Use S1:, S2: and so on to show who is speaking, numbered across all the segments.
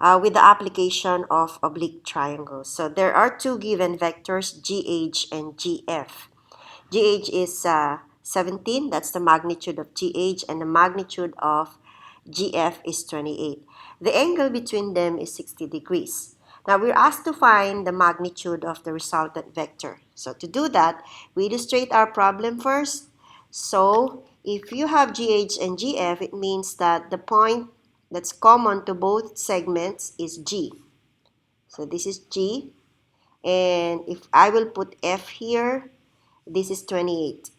S1: with the application of oblique triangles. So there are two given vectors, GH and GF. GH is 17, that's the magnitude of GH, and the magnitude of GF is 28. The angle between them is 60 degrees. Now we're asked to find the magnitude of the resultant vector. So to do that, we illustrate our problem first. So if you have GH and GF, it means that the point that's common to both segments is G. So this is G. And if I will put F here, this is 28.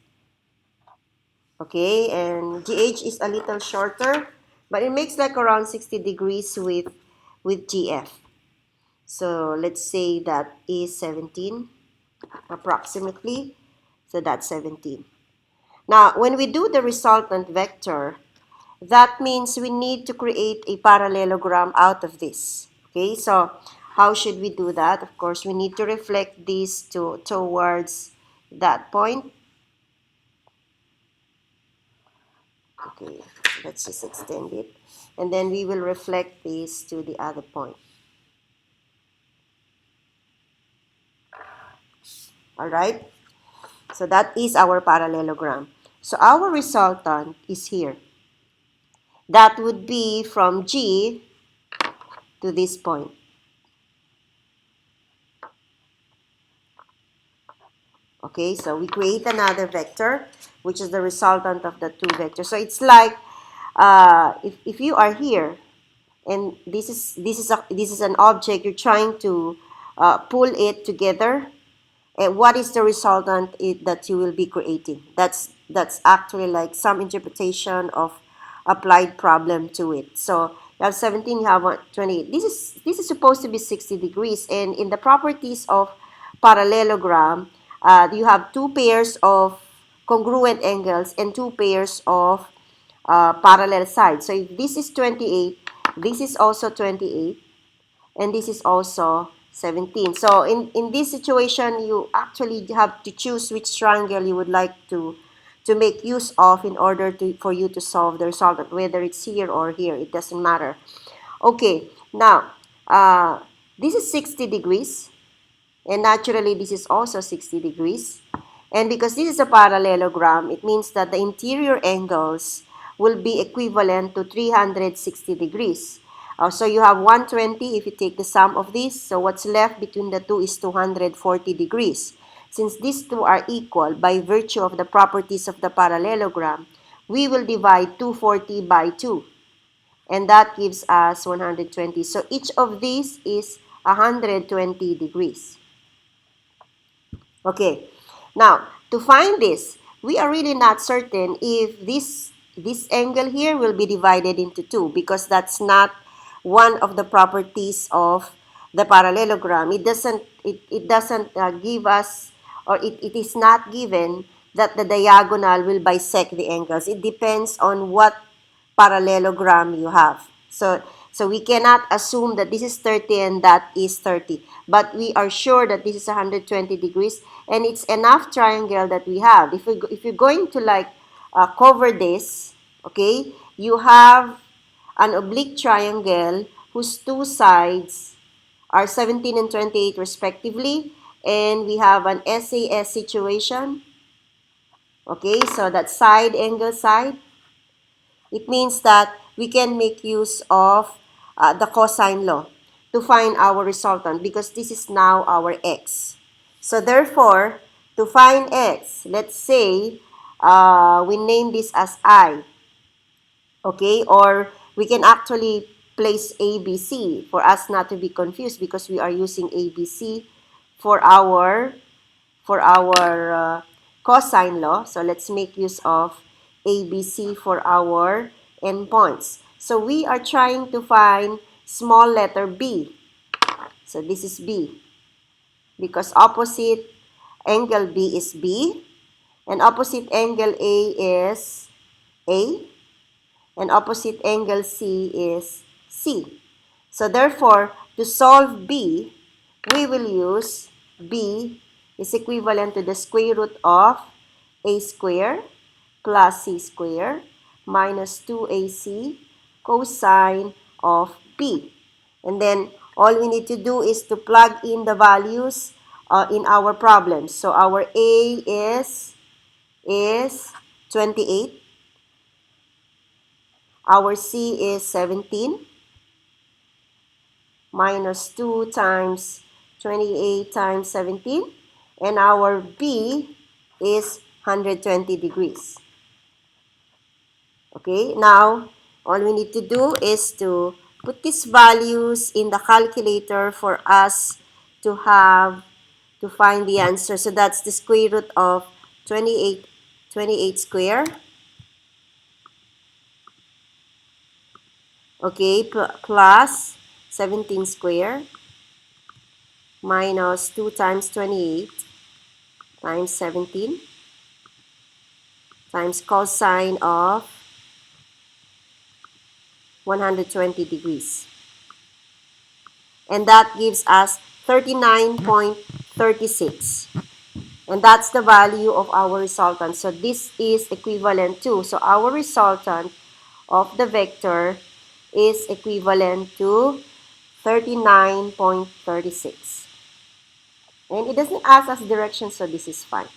S1: Okay, and GH is a little shorter, but it makes like around 60 degrees with GF. So let's say that is 17 approximately. So that's 17. Now, when we do the resultant vector, that means we need to create a parallelogram out of this. Okay, so how should we do that? Of course, we need to reflect this towards that point. Okay, let's just extend it. And then we will reflect this to the other point. All right? So that is our parallelogram. So our resultant is here. That would be from G to this point. Okay, so we create another vector, which is the resultant of the two vectors. So it's like if you are here, and this is an object, you're trying to pull it together. And what is the resultant that you will be creating? That's actually like some interpretation of applied problem to it. So you have 17, you have 28. This is supposed to be 60 degrees, and in the properties of parallelogram, you have two pairs of congruent angles and two pairs of parallel sides. So if this is 28, this is also 28, and this is also 17. So in this situation, you actually have to choose which triangle you would like to make use of in order for you to solve the resultant, whether it's here or here, it doesn't matter. Okay, now this is 60 degrees, and naturally this is also 60 degrees. And because this is a parallelogram, it means that the interior angles will be equivalent to 360 degrees. So you have 120 if you take the sum of this. So what's left between the two is 240 degrees. Since these two are equal by virtue of the properties of the parallelogram, we will divide 240 by 2. And that gives us 120. So each of these is 120 degrees. Okay, now to find this, we are really not certain if this angle here will be divided into two, because that's not one of the properties of the parallelogram. It doesn't give us, or it is not given that the diagonal will bisect the angles. It depends on what parallelogram you have. So we cannot assume that this is 30 and that is 30. But we are sure that this is 120 degrees, and it's enough triangle that we have. If you're going to like cover this, okay, you have an oblique triangle whose two sides are 17 and 28 respectively, and we have an SAS situation. Okay, so that side angle side. It means that we can make use of the cosine law to find our resultant, because this is now our x. So therefore, to find x, let's say we name this as I. Okay, or we can actually place ABC for us not to be confused, because we are using ABC for our cosine law. So let's make use of ABC for our endpoints. So we are trying to find small letter b. So this is b, because opposite angle b is b, and opposite angle a is a, and opposite angle c is c. So therefore, to solve b, we will use b is equivalent to the square root of a square plus c square minus 2ac cosine of b. And then all we need to do is to plug in the values in our problems. So our A is 28. Our C is 17 minus 2 times 28 times 17. And our B is 120 degrees. Okay, now all we need to do is to put these values in the calculator for us to find the answer. So that's the square root of 28 square. Okay, plus 17 square minus 2 times 28 times 17 times cosine of 120 degrees. And that gives us 39.36. And that's the value of our resultant. So this is equivalent to, so our resultant of the vector is equivalent to 39.36. And it doesn't ask us direction, so this is fine.